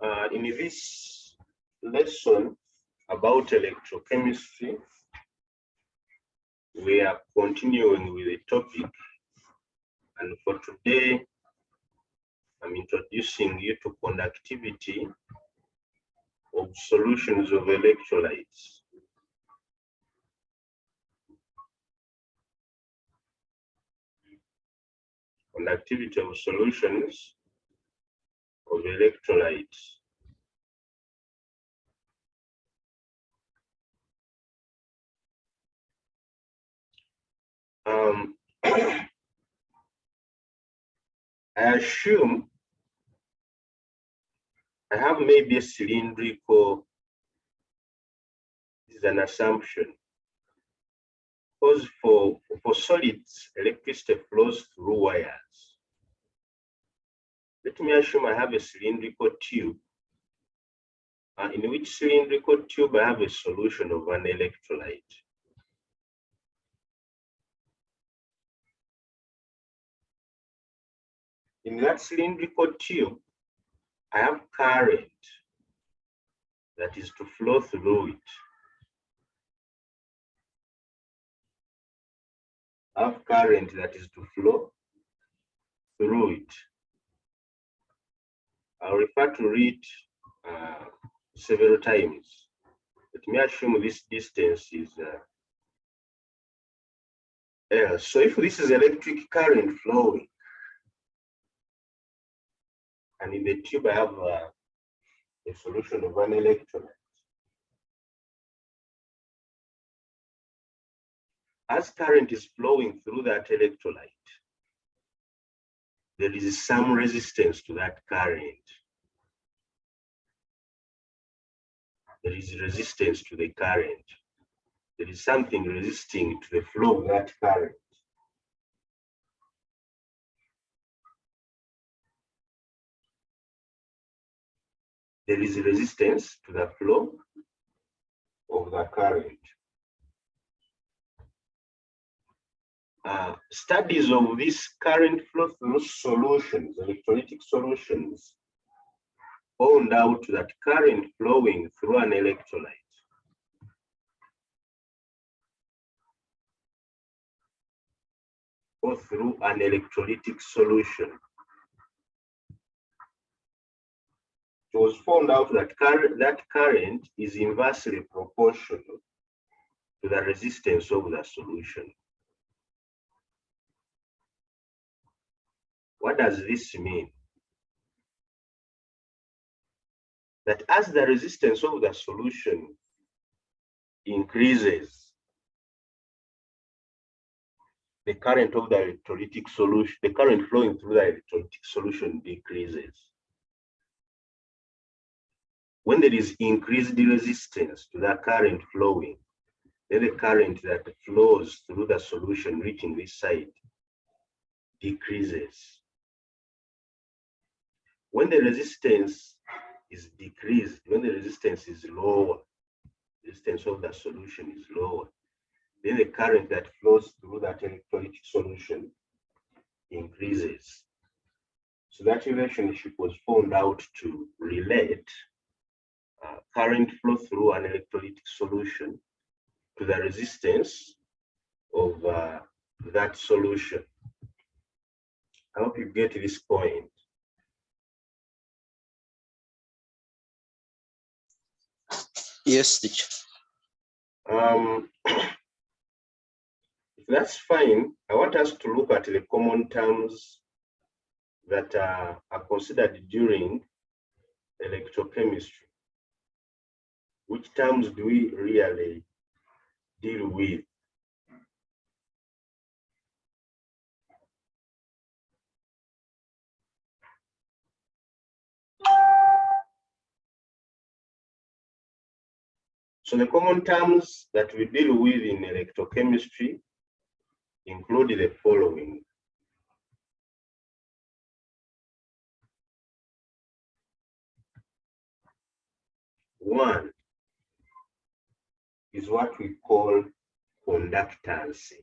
In this lesson about electrochemistry, we are continuing with the topic, and for today, I'm introducing you to conductivity of solutions of electrolytes. Conductivity of solutions of electrolytes. I assume I have maybe a cylindrical, this is an assumption, because for solids, electricity flows through wires. Let me assume I have a cylindrical tube, in which cylindrical tube I have a solution of an electrolyte. In that cylindrical tube, I have current that is to flow through it. I have current that is to flow through it. I'll refer to it several times. Let me assume this distance is L. So if this is electric current flowing, and in the tube I have a solution of an electrolyte. As current is flowing through that electrolyte, there is some resistance to that current. There is resistance to the current. There is something resisting to the flow of that current. There is resistance to the flow of the current. Studies of this current flow through solutions, electrolytic solutions, found out that current flowing through an electrolyte or through an electrolytic solution, it was found out that current is inversely proportional to the resistance of the solution. What does this mean? That as the resistance of the solution increases, the current of the electrolytic solution, the current flowing through the electrolytic solution decreases. When there is increased resistance to the current flowing, then the current that flows through the solution reaching this side decreases. When the resistance is decreased, when the resistance is lower, resistance of the solution is lower, then the current that flows through that electrolytic solution increases. So that relationship was found out to relate current flow through an electrolytic solution to the resistance of that solution. I hope you get this point. Yes, teacher. If that's fine, I want us to look at the common terms that are considered during electrochemistry. Which terms do we really deal with? So the common terms that we deal with in electrochemistry include the following. One is what we call conductance.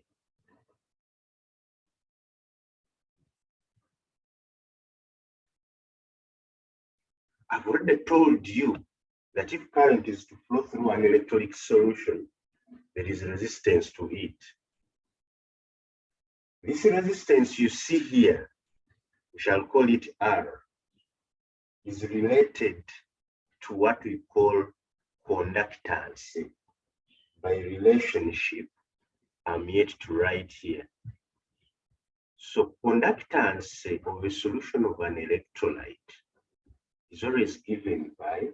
I've already told you that if current is to flow through an electrolytic solution, there is resistance to it. This resistance you see here, we shall call it R, is related to what we call conductance by relationship I'm yet to write here. So conductance of a solution of an electrolyte is always given by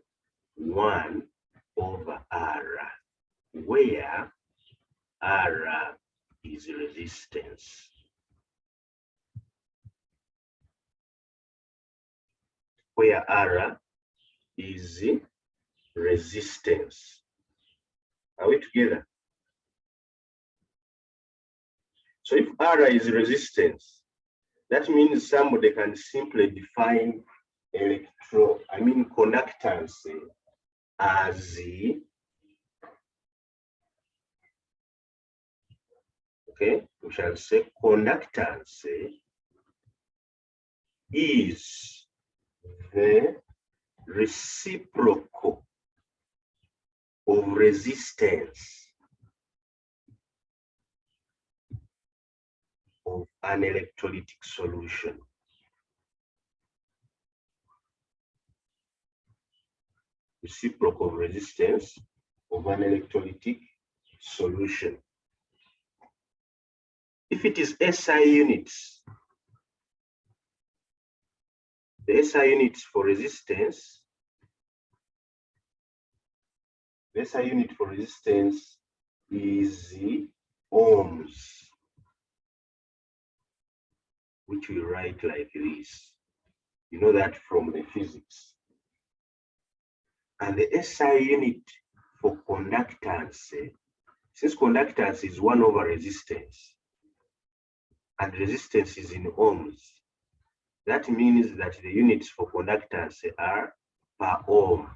1 over R, where R is resistance. Where R is resistance. Are we together? So if R is resistance, that means somebody can simply define conductance as okay, we shall say conductance is the reciprocal of resistance of an electrolytic solution. Reciprocal of resistance of an electrolytic solution. If it is SI units, the SI units for resistance, the SI unit for resistance is ohms, which we write like this. You know that from the physics. And the SI unit for conductance, since conductance is 1 over resistance, and resistance is in ohms, that means that the units for conductance are per ohm.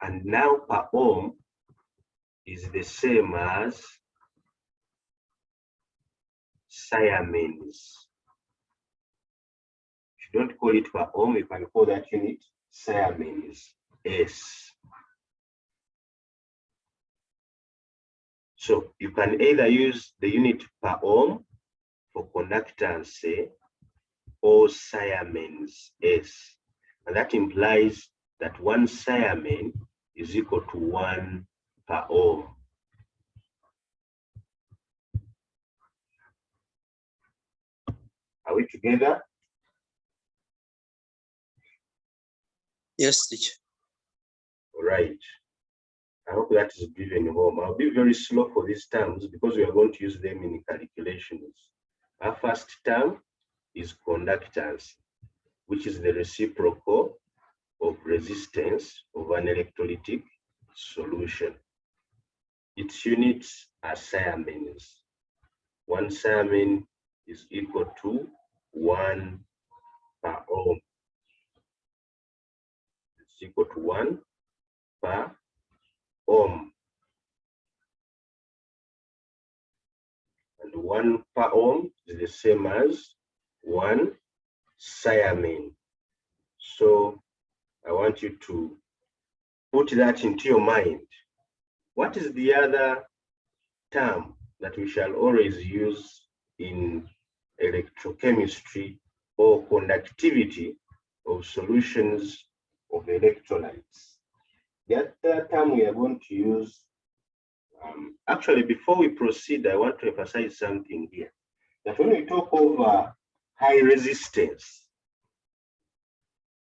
And now per ohm is the same as Siemens. If you don't call it per ohm, you can call that unit Siemens S. So you can either use the unit per ohm for conductance or Siemens S. And that implies that 1 Siemens is equal to 1 per ohm. Are we together? Yes, teacher. All right. I hope that is driven home. I'll be very slow for these terms because we are going to use them in calculations. Our first term is conductance, which is the reciprocal of resistance of an electrolytic solution. Its units are Siemens. 1 Siemens is equal to 1 per ohm. It's equal to 1 per ohm. And 1 per ohm is the same as 1 Siemens. So I want you to put that into your mind. What is the other term that we shall always use in electrochemistry or conductivity of solutions of electrolytes? The other term we are going to use, actually, before we proceed, I want to emphasize something here. That when we talk of high resistance,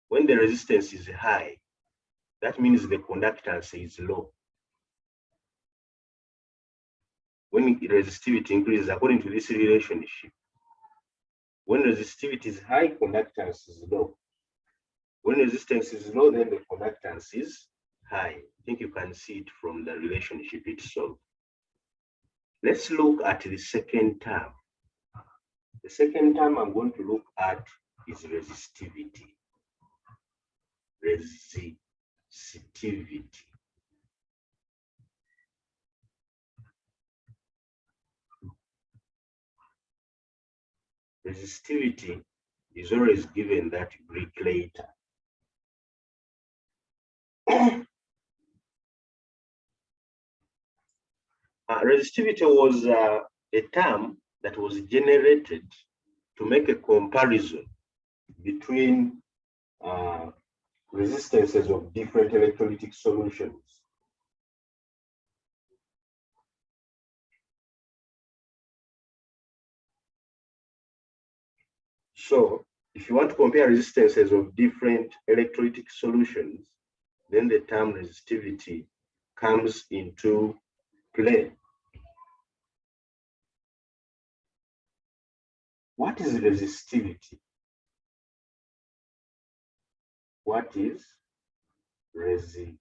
when the resistance is high, that means the conductance is low. When resistivity increases according to this relationship, when resistivity is high, conductance is low. When resistance is low, then the conductance is high. I think you can see it from the relationship itself. Let's look at the second term. The second term I'm going to look at is resistivity. Resistivity. Resistivity is always given that Greek letter. Resistivity was a term that was generated to make a comparison between resistances of different electrolytic solutions. So if you want to compare resistances of different electrolytic solutions, then the term resistivity comes into play. What is resistivity? What is resistivity?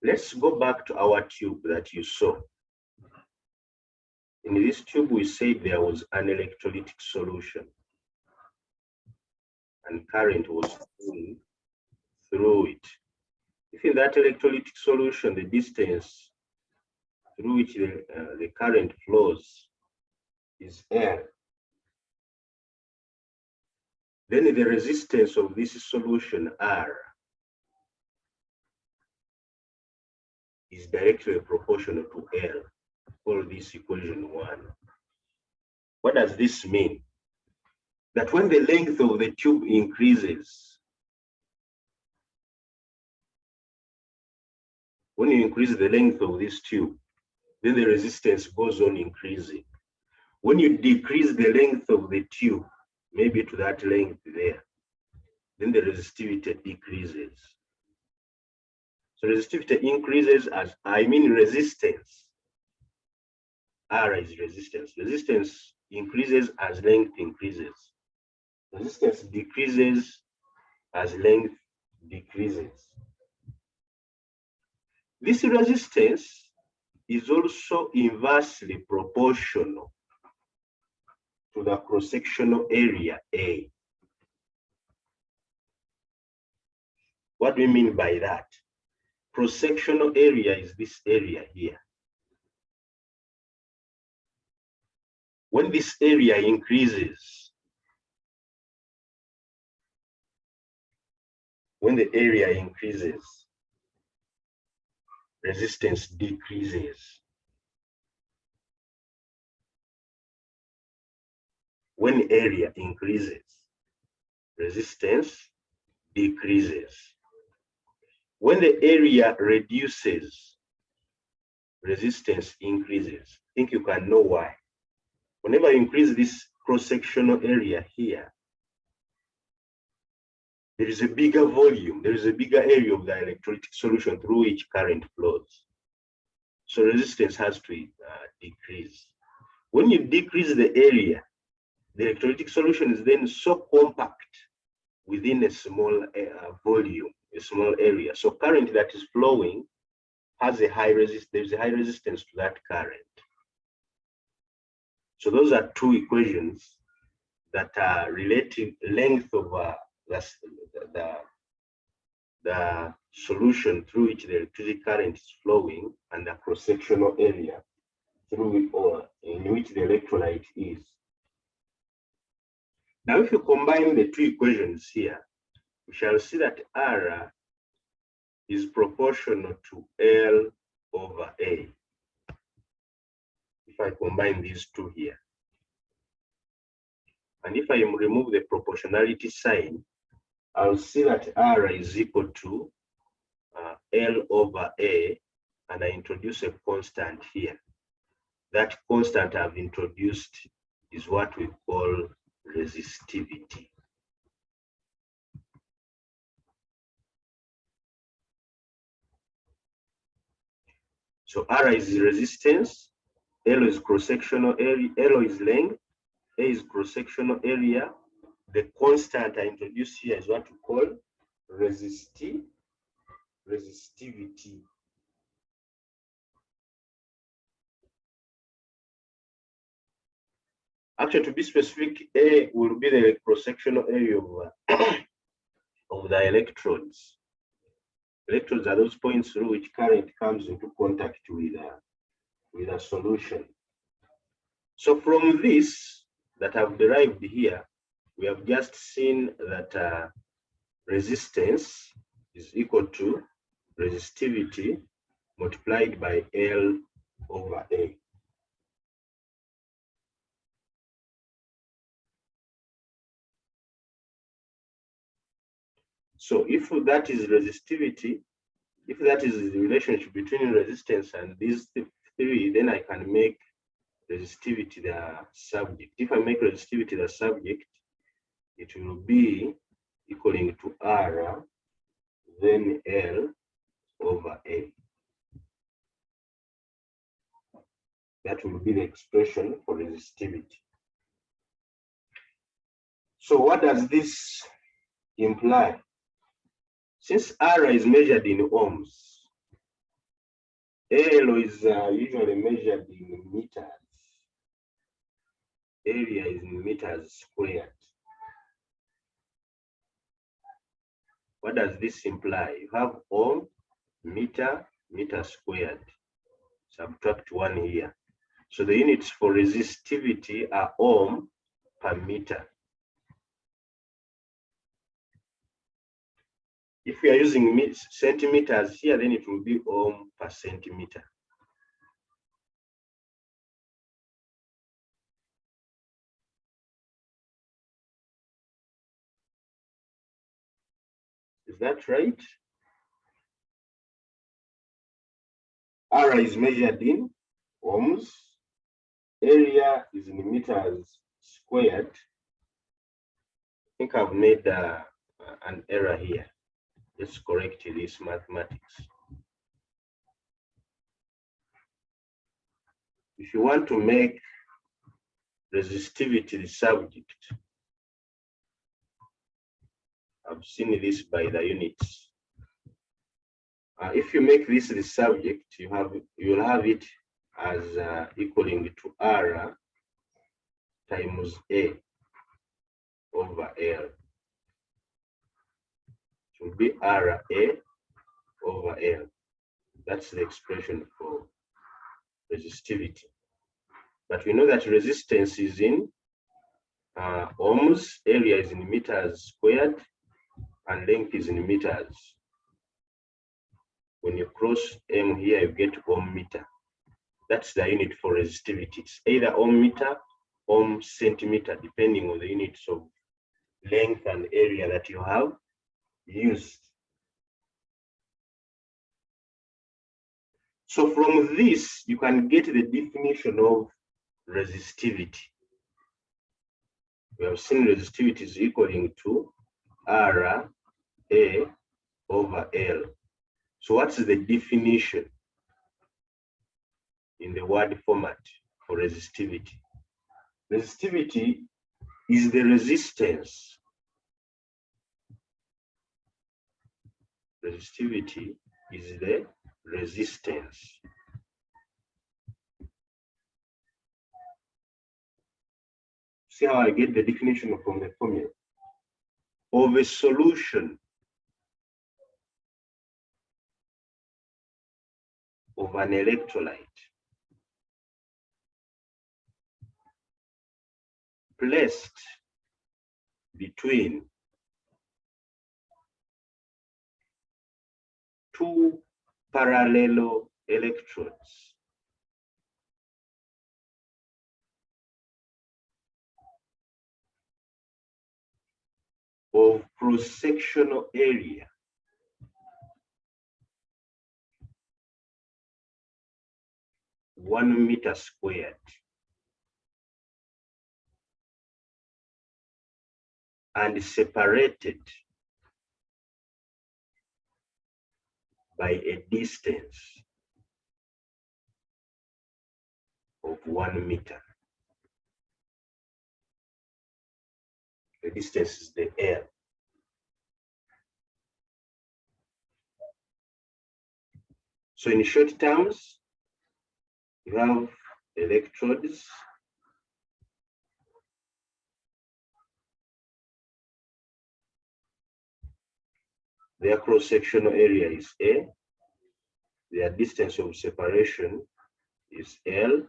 Let's go back to our tube that you saw. In this tube, we said there was an electrolytic solution and current was flowing through it. If in that electrolytic solution, the distance through which the current flows is L, then the resistance of this solution, R, is directly proportional to L. Call this equation 1. What does this mean? That when the length of the tube increases, when you increase the length of this tube, then the resistance goes on increasing. When you decrease the length of the tube, maybe to that length there, then the resistivity decreases. So resistivity increases as, resistance. R is resistance. Resistance increases as length increases. Resistance decreases as length decreases. This resistance is also inversely proportional to the cross-sectional area A. What do we mean by that? Cross-sectional area is this area here. When this area increases, when the area increases, resistance decreases. When area increases, resistance decreases. When the area reduces, resistance increases. I think you can know why. Whenever you increase this cross-sectional area here, there is a bigger volume, there is a bigger area of the electrolytic solution through which current flows. So resistance has to decrease. When you decrease the area, the electrolytic solution is then so compact within a small volume, a small area. So current that is flowing has a high resistance, there's a high resistance to that current. So those are two equations that are relating length of the solution through which the electric current is flowing and the cross-sectional area through or in which the electrolyte is. Now, if you combine the two equations here, we shall see that R is proportional to L over A. If I combine these two here, and if I remove the proportionality sign, I'll see that R is equal to L over A, and I introduce a constant here. That constant I've introduced is what we call resistivity. So R is resistance, L is cross-sectional area, L is length, A is cross-sectional area. The constant I introduce here is what we call resistivity. Actually, to be specific, A will be the cross-sectional area of the electrodes. Electrodes are those points through which current comes into contact with a solution. So from this that I've derived here, we have just seen that resistance is equal to resistivity multiplied by L over A. So if that is resistivity, if that is the relationship between resistance and these three, then I can make resistivity the subject. If I make resistivity the subject, it will be equaling to R, then L over A. That will be the expression for resistivity. So what does this imply? Since R is measured in ohms, L is usually measured in meters. Area is in meters squared. What does this imply? You have ohm, meter, meter squared. Subtract 1 here. So the units for resistivity are ohm per meter. If we are using centimeters here, then it will be ohm per centimeter. Is that right? R is measured in ohms. Area is in meters squared. I think I've made an error here. Let's correct this mathematics. If you want to make resistivity the subject, I've seen this by the units. If you make this the subject, you'll have it as equaling to R times A over L. It will be RA over L. That's the expression for resistivity. But we know that resistance is in ohms, area is in meters squared, and length is in meters. When you cross M here, you get ohm meter. That's the unit for resistivity. It's either ohm meter, ohm centimeter, depending on the units of length and area that you have used. So from this, you can get the definition of resistivity. We have seen resistivity is equaling to R A over L. So what's the definition in the word format for resistivity? Resistivity is the resistance. Resistivity is the resistance see how I get the definition from the formula of a solution of an electrolyte placed between two parallel electrodes of cross-sectional area (1 meter squared) and separated by a distance of 1 meter. The distance is the L. So in short terms, you have electrodes their cross-sectional area is A, their distance of separation is L,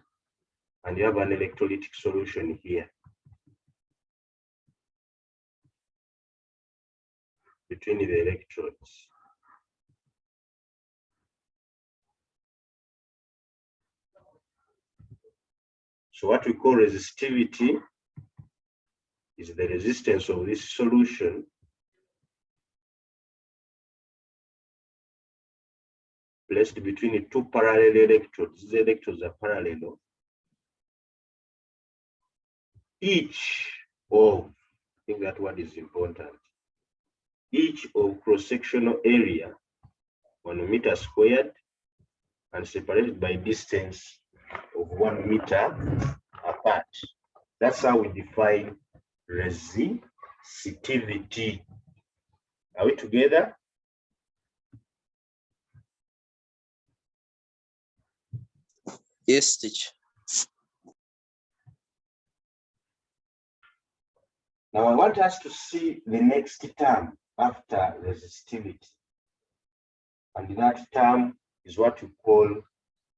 and you have an electrolytic solution here. between the electrodes. So what we call resistivity is the resistance of this solution placed between the two parallel electrodes. These electrodes are parallel. Each of, I think that word is important, each of cross-sectional area 1 meter squared and separated by distance of 1 meter apart. That's how we define resistivity. Are we together? Yes, teacher. Now I want us to see the next term after resistivity. And that term is what we call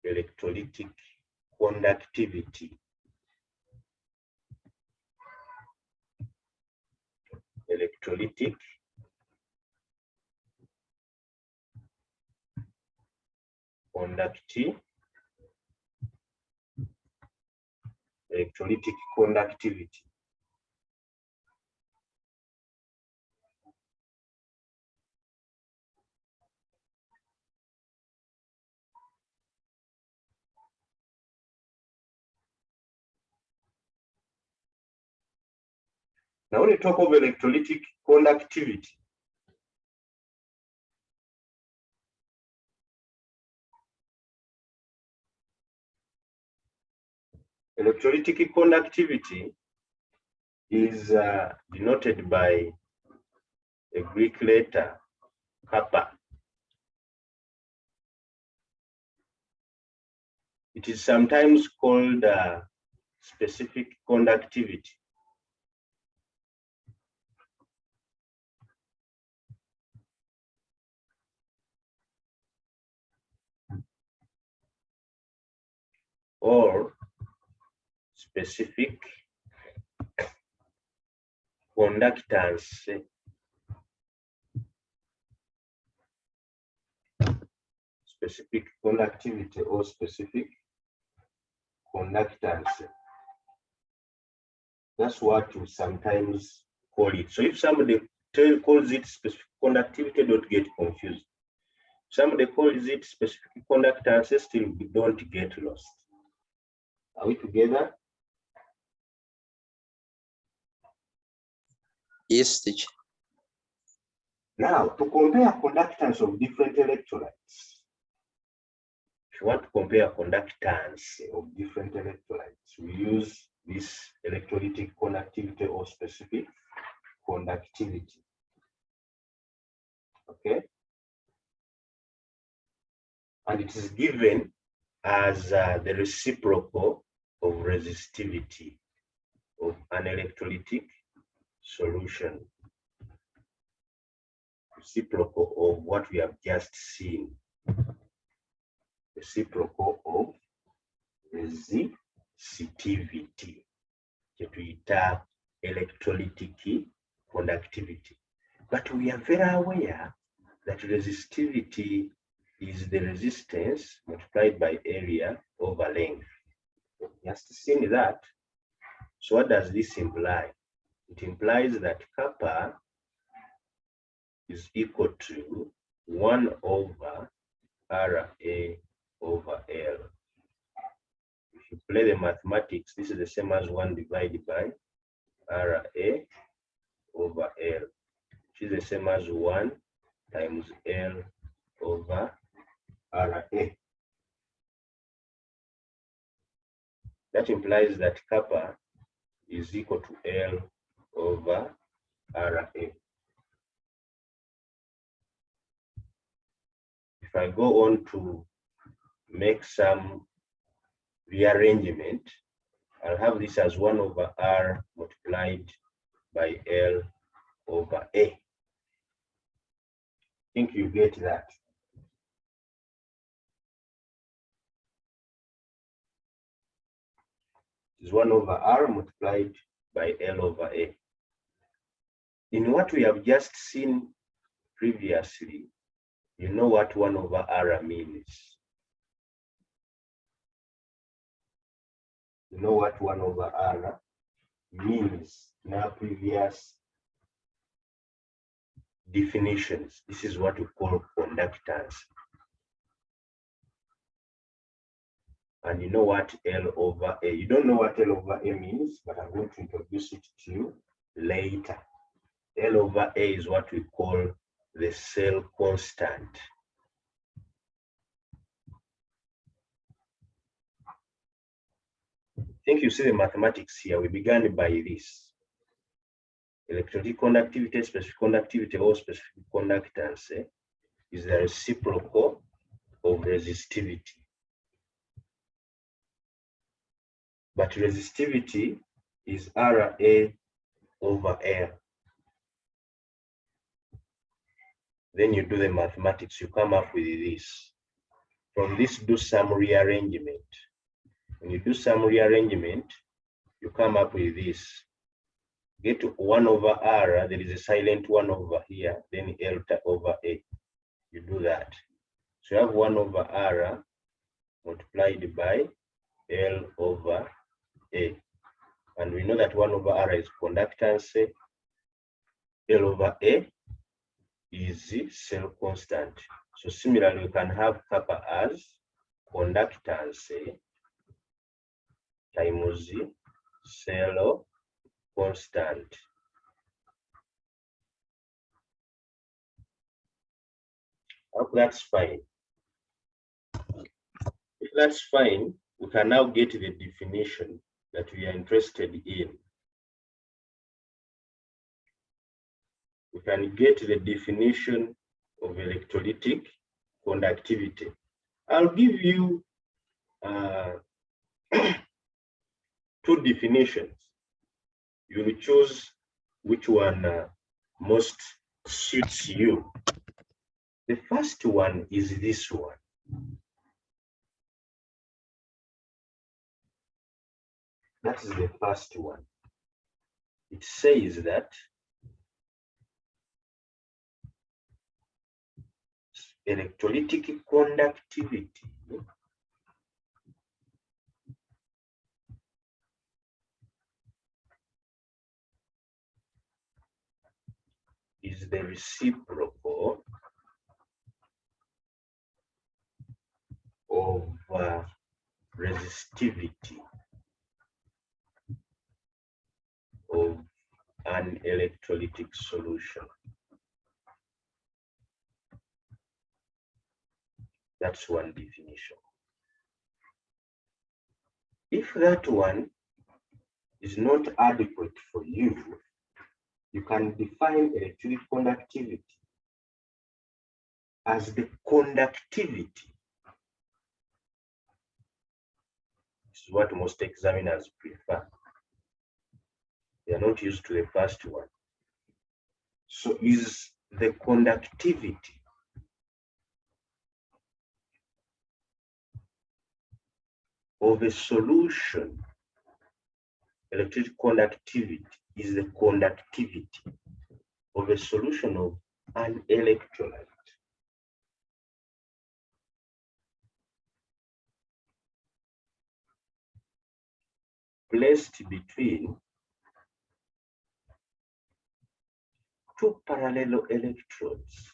electrolytic conductivity. Electrolytic conductivity. Electrolytic conductivity. Now when we talk of electrolytic conductivity, electrolytic conductivity is denoted by a Greek letter, kappa. It is sometimes called specific conductivity. Or specific conductance. Specific conductivity or specific conductance. That's what you sometimes call it. So if somebody calls it specific conductivity, don't get confused. Somebody calls it specific conductance, still don't get lost. Are we together? Yes, teacher. Now, to compare conductance of different electrolytes, if you want to compare conductance of different electrolytes, we use this electrolytic conductivity or specific conductivity. Okay? And it is given as the reciprocal of resistivity of an electrolytic solution. Reciprocal of what we have just seen. Reciprocal of resistivity. Tuita electrolytic conductivity. But we are very aware that resistivity is the resistance multiplied by area over length. Just seen that. So what does this imply? It implies that kappa is equal to 1 over RA over L. If you play the mathematics, this is the same as 1 divided by RA over L, which is the same as 1 times L over RA. That implies that kappa is equal to L over RA. If I go on to make some rearrangement, I'll have this as 1 over R multiplied by L over A. I think you get that. It's 1 over R multiplied by L over A. In what we have just seen previously, you know what 1 over R means. You know what 1 over R means in our previous definitions. This is what we call conductance. And you know what L over A. You don't know what L over A means, but I'm going to introduce it to you later. L over A is what we call the cell constant. I think you see the mathematics here. We began by this. Electrolytic conductivity, specific conductivity, or specific conductance is the reciprocal of resistivity. But resistivity is Ra over L. Then you do the mathematics, you come up with this. From this, do some rearrangement. When you do some rearrangement, you come up with this. Get 1 over R, there is a silent 1 over here, then L over A. You do that. So you have 1 over R multiplied by L over A. And we know that 1 over R is conductance, L over A is the cell constant. So similarly, you can have kappa as conductance times the cell constant. I hope that's fine. If that's fine, we can now get the definition that we are interested in. We can get the definition of electrolytic conductivity. I'll give you 2 definitions. You will choose which one most suits you. The first one is this one. That is the first one. It says that electrolytic conductivity is the reciprocal of resistivity of an electrolytic solution. That's one definition. If that one is not adequate for you, you can define electrolytic conductivity as the conductivity. This is what most examiners prefer. They are not used to the first one. So is the conductivity of a solution. Electric conductivity is the conductivity of a solution of an electrolyte. Placed between 2 parallel electrodes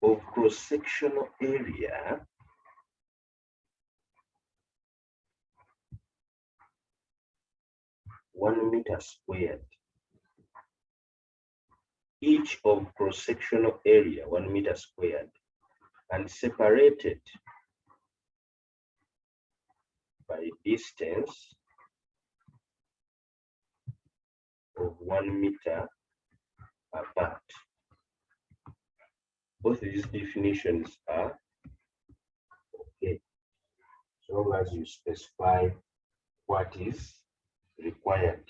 of cross-sectional area (1 meter squared). Each of cross-sectional area 1 meter squared and separated by distance of 1 meter apart. Both these definitions are okay, so long as you specify what is required.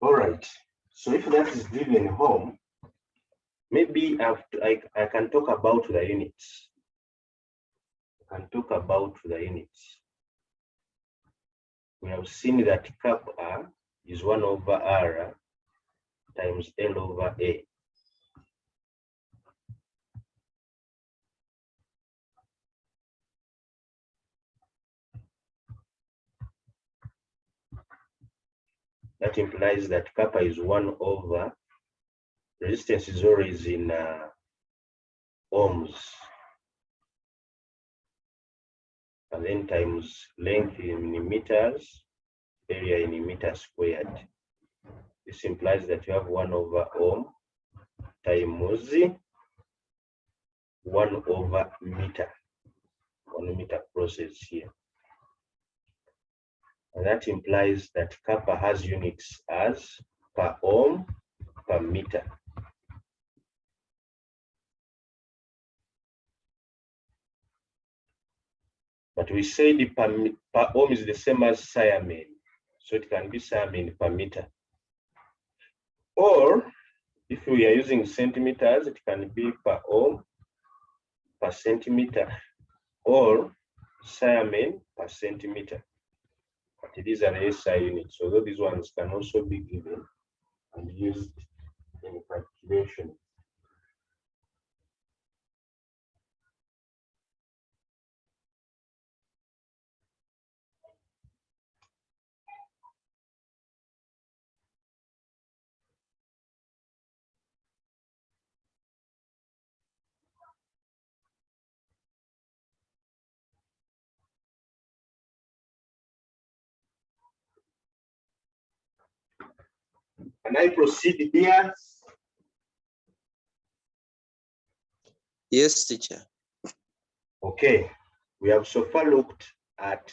All right. So if that is driven home, maybe I can talk about the units. I can talk about the units. We have seen that kappa is 1 over R times L over A. That implies that kappa is 1 over, resistance is always in ohms, and then times length in meters, area in meters squared. This implies that you have 1 over ohm times 1 over meter, 1 meter process here. And that implies that kappa has units as per ohm per meter. But we say the per ohm is the same as Siamen, so it can be Siamen per meter. Or if we are using centimeters, it can be per ohm per centimeter, or Siamen per centimeter. But these are the SI units, although these ones can also be given and used in calculation. Can I proceed here? Yes, teacher. Okay, we have so far looked at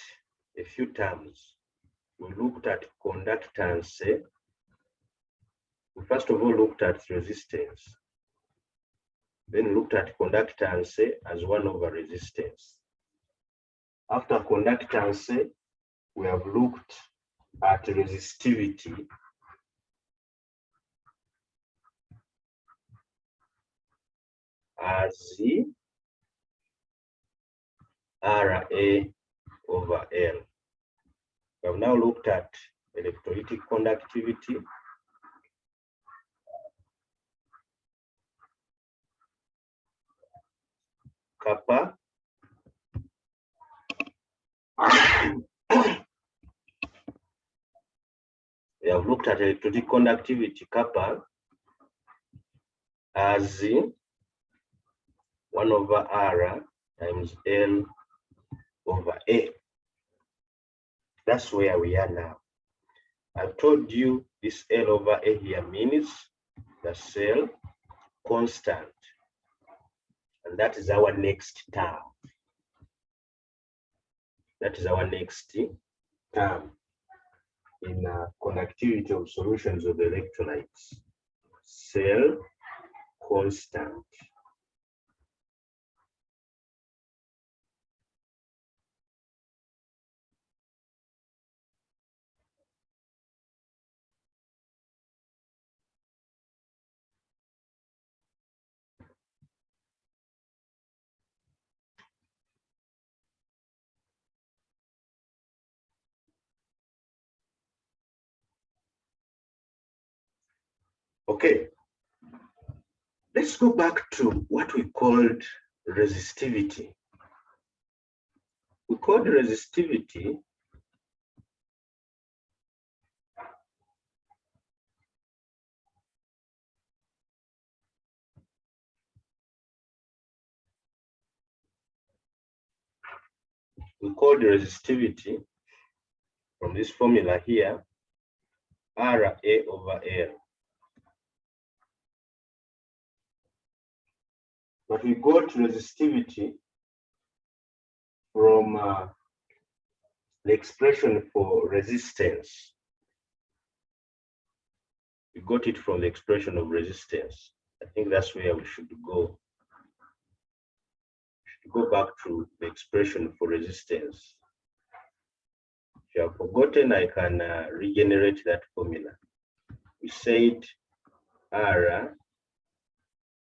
a few terms. We looked at conductance. We first of all looked at resistance. Then looked at conductance as 1 over resistance. After conductance, we have looked at resistivity. As RA over L. We have now looked at electrolytic conductivity, kappa, we have looked at electrolytic conductivity, kappa, as 1 over R times L over A. That's where we are now. I've told you this L over A here means the cell constant. And that is our next term. That is our next term in conductivity of solutions of electrolytes. Cell constant. Okay, let's go back to what we called resistivity. We called resistivity from this formula here, RA over L. But we got resistivity from the expression for resistance. We got it from the expression of resistance. I think that's where we should go. We should go back to the expression for resistance. If you have forgotten, I can regenerate that formula. we said R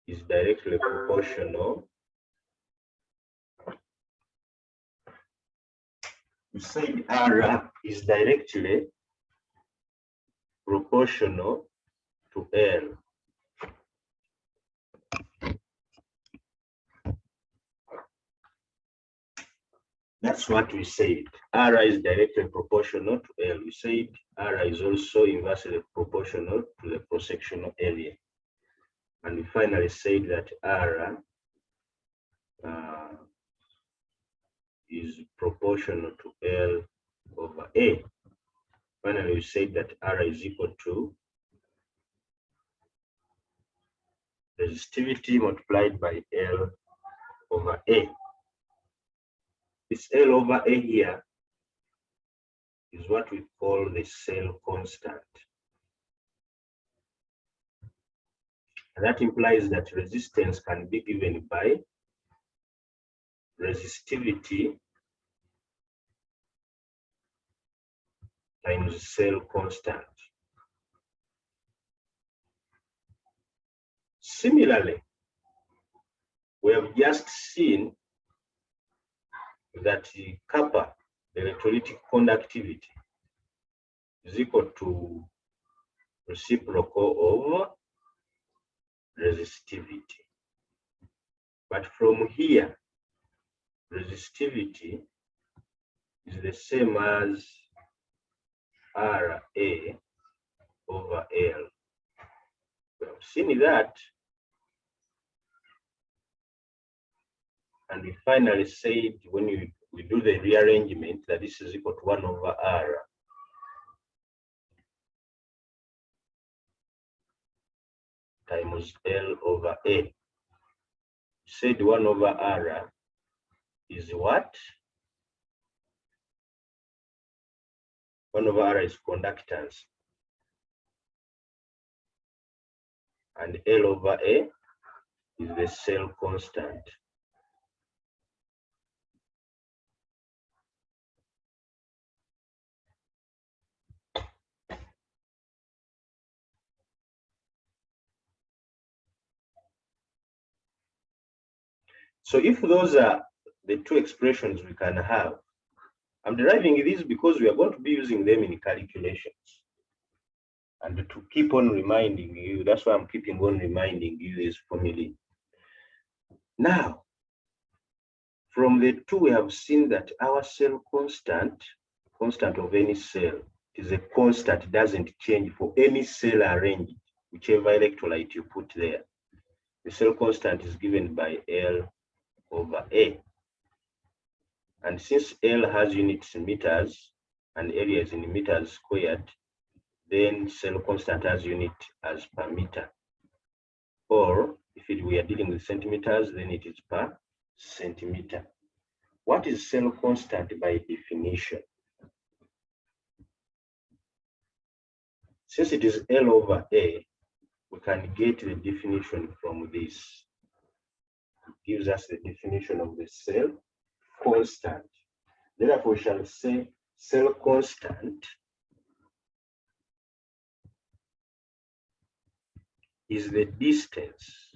is directly proportional. We said R is directly proportional to L. That's what we said. R is directly proportional to L. We said R is also inversely proportional to the cross-sectional area. And we finally said that R is proportional to L over A. Finally, we said that R is equal to resistivity multiplied by L over A. This L over A here is what we call the cell constant. And that implies that resistance can be given by resistivity times cell constant. Similarly, we have just seen that the kappa, the electrolytic conductivity, is equal to reciprocal of resistivity. But from here, resistivity is the same as RA over L. We have seen that, and we finally said when we do the rearrangement that this is equal to 1 over R times L over A. We said 1 over R is what? 1 over R is conductance. And L over A is the cell constant. So if those are the two expressions we can have, I'm deriving these because we are going to be using them in calculations. And to keep on reminding you, that's why I'm keeping on reminding you this formula. Now, from the two, we have seen that our cell constant of any cell, is a constant, doesn't change for any cell arranged, whichever electrolyte you put there. The cell constant is given by L over A. And since L has units in meters and area is in meters squared, then cell constant has unit as per meter. Or if we are dealing with centimeters, then it is per centimeter. What is cell constant by definition? Since it is L over A, we can get the definition from this. It gives us the definition of the cell constant. Therefore, we shall say cell constant is the distance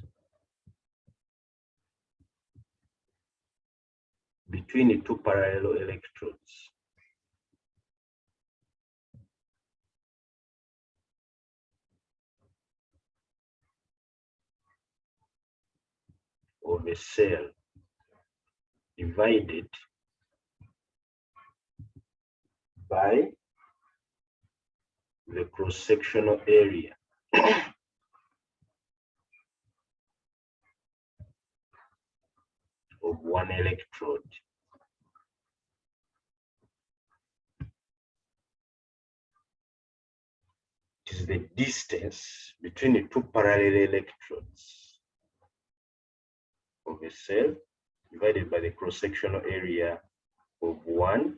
between the two parallel electrodes of a cell divided by the cross-sectional area of one electrode. It is the distance between the two parallel electrodes of a cell divided by the cross-sectional area of one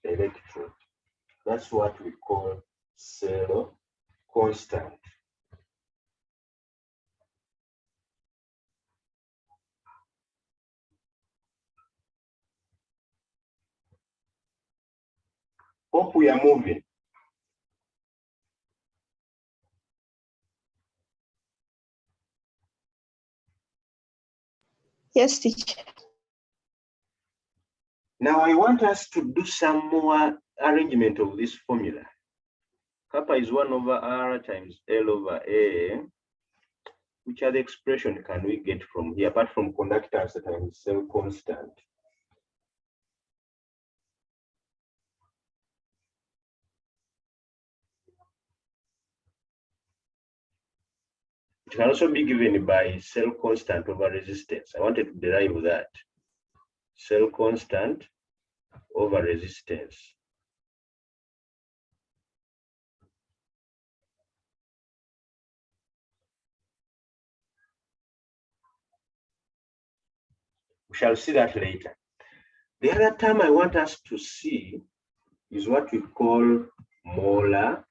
electrode. That's what we call cell constant. Hope we are moving. Yes, teacher. Now I want us to do some more arrangement of this formula. Kappa is 1 over R times L over A. Which other expression can we get from here, apart from conductance times cell constant? It can also be given by cell constant over resistance. I wanted to derive that. Cell constant over resistance. We shall see that later. The other term I want us to see is what we call molar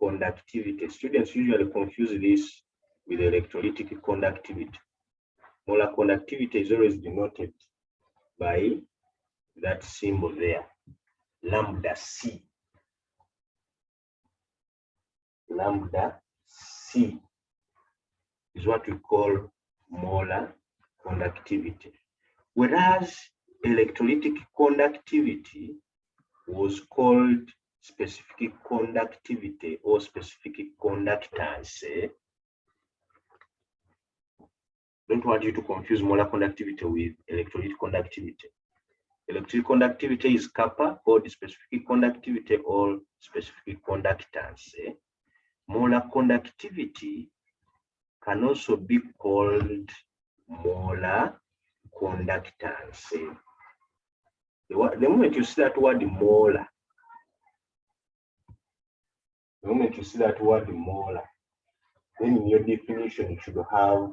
conductivity. Students usually confuse this with electrolytic conductivity. Molar conductivity is always denoted by that symbol there, lambda C. Lambda C is what we call molar conductivity. Whereas electrolytic conductivity was called specific conductivity or specific conductance. Don't want you to confuse molar conductivity with electrolytic conductivity. Electrolytic conductivity is kappa, called specific conductivity or specific conductance. Molar conductivity can also be called molar conductance. The moment you see that word molar, then in your definition you should have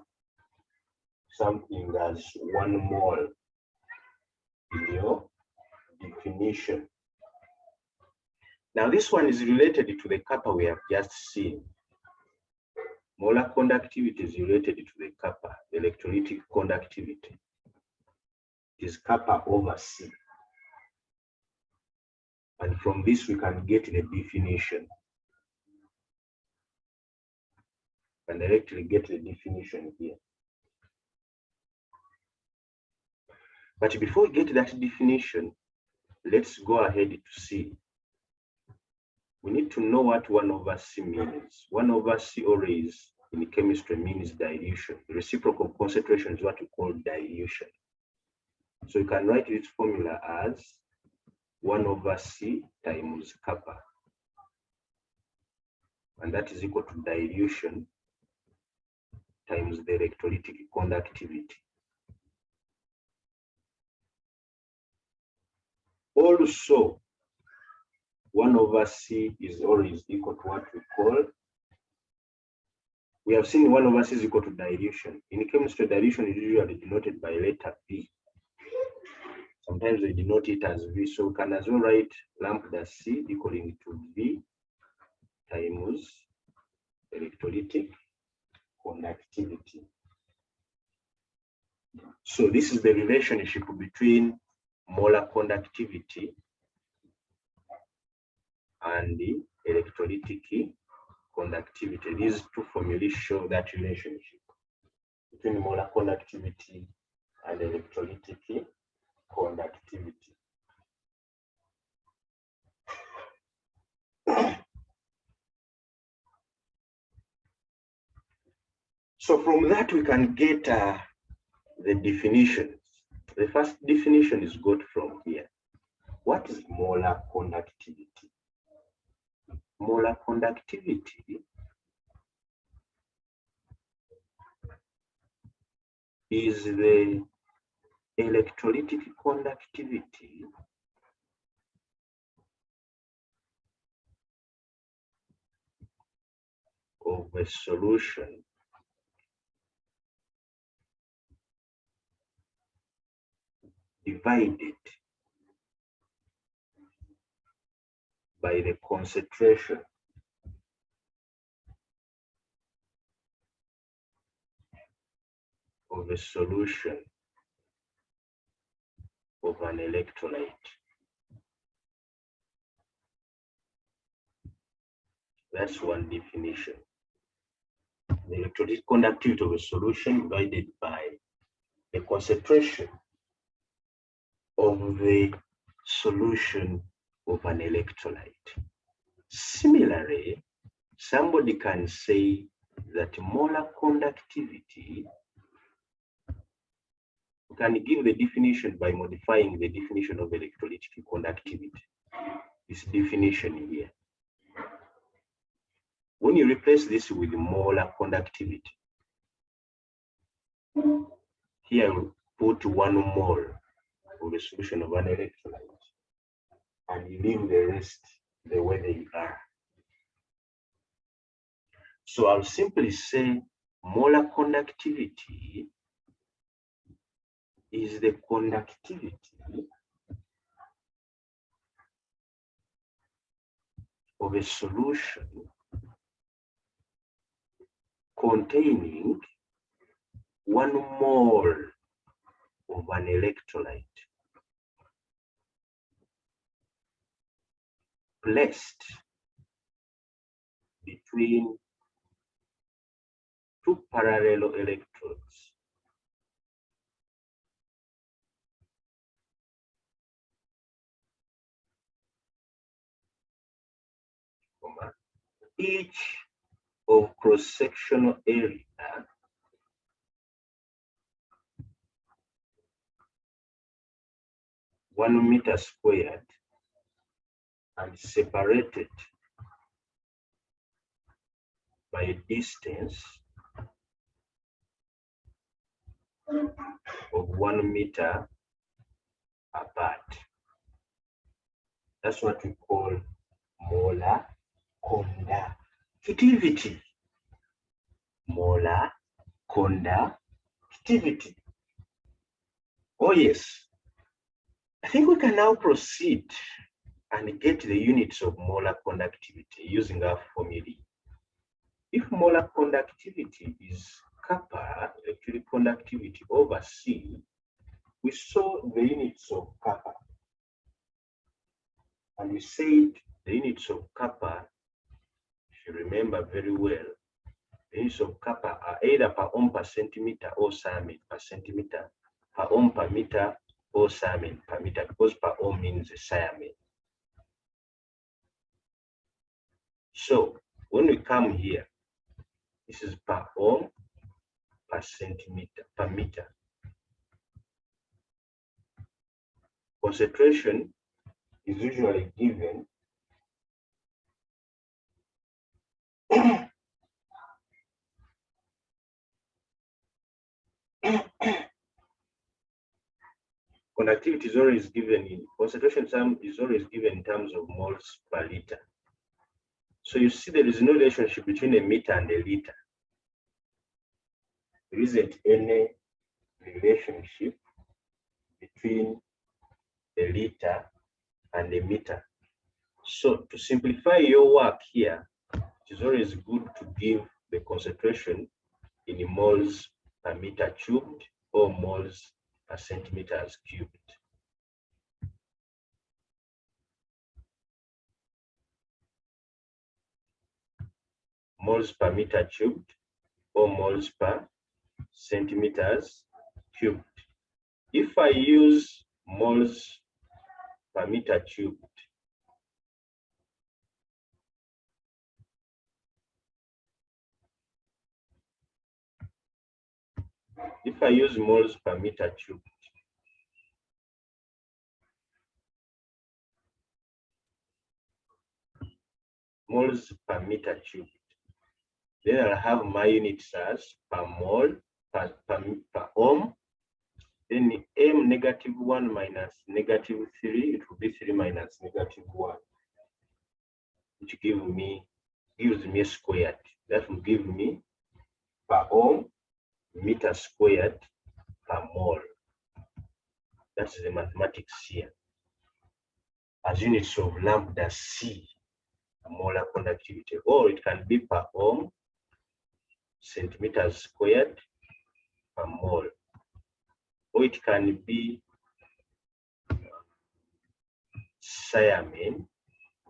something as 1 mole in your definition. Now this one is related to the kappa we have just seen. Molar conductivity is related to the kappa, electrolytic conductivity. It is kappa over C. And from this we can get the definition. And directly get the definition here. But before we get that definition, let's go ahead to see. We need to know what 1 over C means. 1 over C always in chemistry means dilution. The reciprocal concentration is what we call dilution. So you can write this formula as 1 over C times kappa. And that is equal to dilution times the electrolytic conductivity. Also, 1 over C is always equal to what we call, we have seen 1 over C is equal to dilution. In chemistry, dilution is usually denoted by letter V. Sometimes we denote it as V, so we can as well write lambda C equaling to V times electrolytic conductivity. So this is the relationship between molar conductivity and the electrolytic conductivity. These two formulae show that relationship between molar conductivity and electrolytic conductivity. So from that we can get the definitions. The first definition is got from here. What is molar conductivity? Molar conductivity is the electrolytic conductivity of a solution divided by the concentration of a solution of an electrolyte. That's one definition. The electrolytic conductivity of a solution divided by the concentration of the solution of an electrolyte. Similarly, somebody can say that molar conductivity, we can give the definition by modifying the definition of electrolytic conductivity. This definition here. When you replace this with molar conductivity, here you put 1 mole of the solution of an electrolyte and you leave the rest the way they are. So I'll simply say molar conductivity is the conductivity of a solution containing 1 mole of an electrolyte placed between 2 parallel electrodes each of cross-sectional area 1 meter squared and separated by a distance of 1 meter apart. That's what we call molar conductivity. Molar conductivity. Oh yes, I think we can now proceed and get the units of molar conductivity using our formula. If molar conductivity is kappa, electric conductivity over C, we saw the units of kappa. And we said the units of kappa, if you remember very well, the units of kappa are either per ohm per centimeter or Siemens per centimeter, per ohm per meter or Siemens per meter, because per ohm means Siemens. So when we come here, this is per ohm per centimeter per meter. Concentration is usually given conductivity is always given in concentration term is always given in terms of moles per liter. So you see there is no relationship between a meter and a liter. There isn't any relationship between a liter and a meter. So to simplify your work here, it is always good to give the concentration in moles per meter cubed or moles per centimeters cubed. Moles per meter cubed or moles per centimeters cubed. If I use moles per meter cubed, if I use moles per meter cubed, moles per meter cubed, then I'll have my units as per mole per ohm. Then m -1 minus -3, it will be 3 minus -1, which gives me a squared. That will give me per ohm meter squared per mole. That's the mathematics here. As units of lambda C, molar conductivity, or it can be per ohm centimeters squared per mole, or it can be Siemens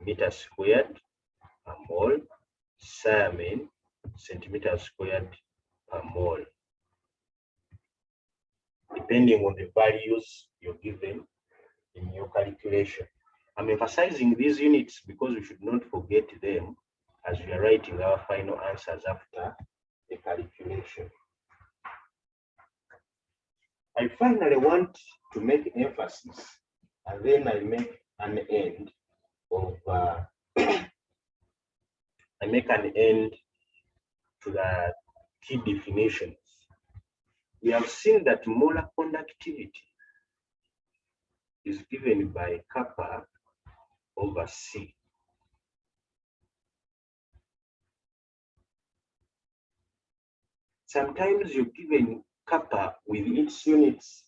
meter squared per mole, Siemens centimeters squared per mole. depending on the values you're given in your calculation. I'm emphasizing these units because we should not forget them as we are writing our final answers after the calculation. I finally want to make emphasis, and then I make an end of I make an end to the key definitions. We have seen that molar conductivity is given by kappa over C. Sometimes you're given kappa with its units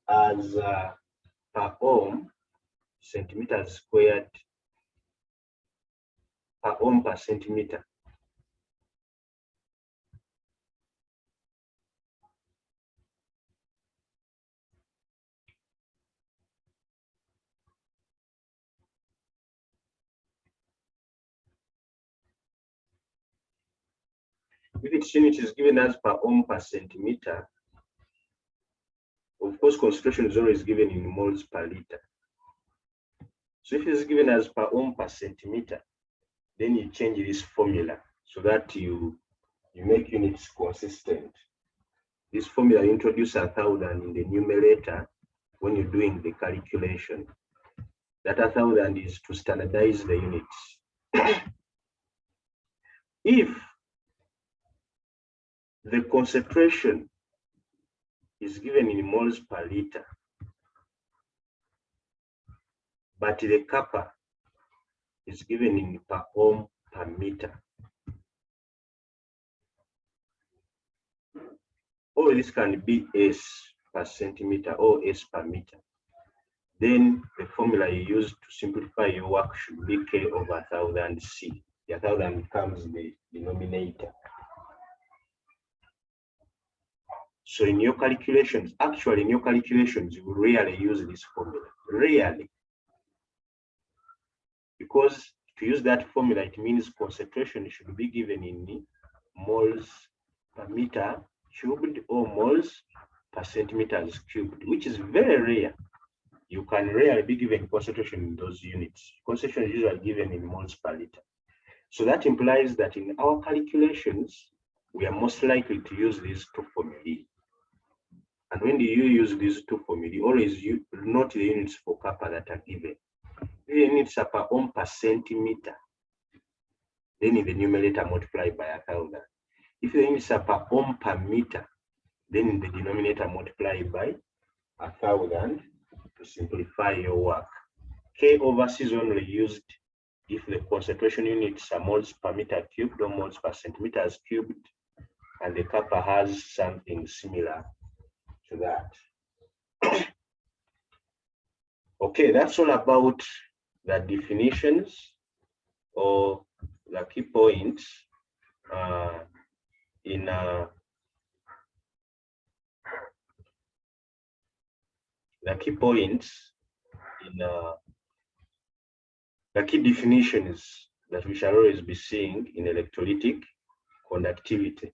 as per ohm, centimeters squared, per ohm per centimeter. If its unit is given as per ohm per centimeter, of course, concentration is always given in moles per liter. So if it is given as per ohm per centimeter, then you change this formula so that you make units consistent. This formula, you introduce 1,000 in the numerator when you're doing the calculation. That 1,000 is to standardize the units. If the concentration is given in moles per liter, but the kappa is given in per ohm per meter, or this can be S per centimeter or S per meter, then the formula you use to simplify your work should be K over 1,000 C. The 1,000 becomes the denominator. So in your calculations, actually in your calculations, you will rarely use this formula, rarely. Because to use that formula, it means concentration should be given in moles per meter cubed or moles per centimeters cubed, which is very rare. You can rarely be given concentration in those units. Concentration is usually given in moles per liter. So that implies that in our calculations, we are most likely to use these two formulae. And when you use these two formulae, always note the units for kappa that are given. The units are per ohm per centimeter. Then in the numerator multiply by 1,000. If the units are per ohm per meter, then in the denominator multiply by 1,000 to simplify your work. K over C is only used if the concentration units are moles per meter cubed or moles per centimeters cubed, and the kappa has something similar to that. Okay, that's all about the definitions or the key points in the key points in the key definitions that we shall always be seeing in electrolytic conductivity.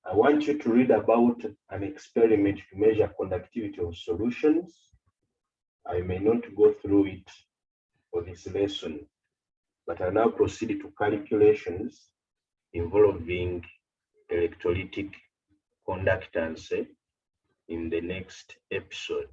I want you to read about an experiment to measure conductivity of solutions. I may not go through it for this lesson, but I now proceed to calculations involving electrolytic conductance in the next episode.